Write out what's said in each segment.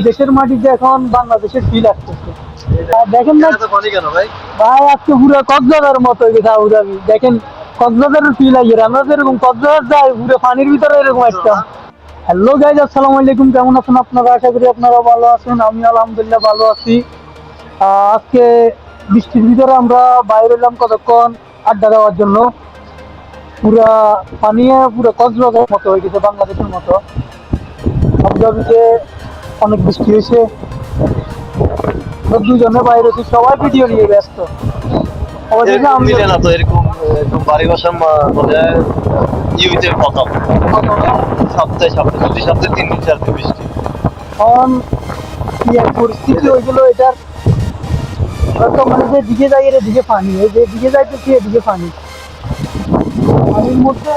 দেশের মাটিতে এখন বাংলাদেশের ফিল আসতেছে। দেখেন না ভাই, আজকে পুরো কক্সবাজারের মতো হয়ে গেছে আবুধাবি। দেখেন কক্সবাজারের ফিল আইয়ে, আমরা যেরকম কক্সবাজার যাই পুরো পানির ভিতরে এরকম একটা। হ্যালো গাইজ, আসসালামু আলাইকুম। কেমন আছেন আপনারা? আশা করি আপনারা ভালো আছেন। আমি আলহামদুলিল্লাহ ভালো আছি। আজকে বৃষ্টির ভিতরে আমরা বাইরে এলাম কতক্ষণ আড্ডা দেওয়ার জন্য। পুরা পানি পুরো কক্সবাজারের মতো হয়ে গেছে, বাংলাদেশের মতো। আবুধাবিতে অনেক বৃষ্টি হয়েছে। দুজনে বাইরে আছি, সবাই ভিডিও নিয়ে ব্যস্ত। পরিস্থিতি হয়েছিল এটার, হয়তো মানে যে দিকে যাই এদিকে পানি, যে দিকে যাইতেছি এদিকে পানি, পানির মধ্যে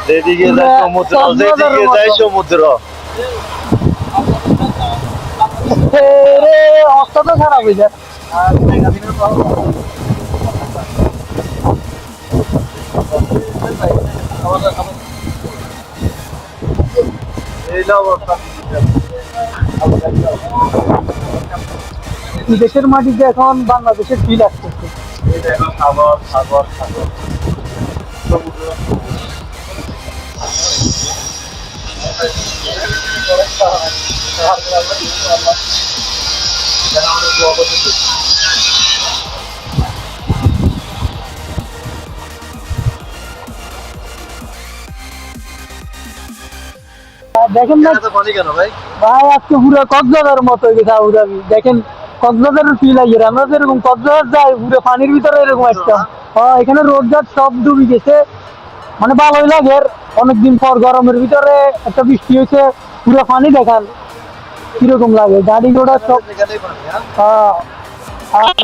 যেদিকে যায় সমুদ্র, যেদিকে যায় সমুদ্র। অবস্থা তো খারাপ হয়ে যায়। দেশের মাটিতে এখন বাংলাদেশের ফিল আসতেছে। সাগর সাগর সাগর সমুদ্র। দেখেন না ভাই, আজকে পুরো কক্সবাজারের মতো হয়ে গেছে আবুধাবি। দেখেন কক্সবাজারের ফিল আইয়ে, আমরা যেরকম কক্সবাজার যাই পুরো পানির ভিতরে এরকম একটা। এখানে রোড ঘাট সব ডুবে গেছে, মানে ভালোই লাগে। অনেকদিন পর গরমের ভিতরে একটা বৃষ্টি হয়েছে, পুরো পানি দেখান কিরকম লাগে, গাড়ি ঘোড়া সব। আর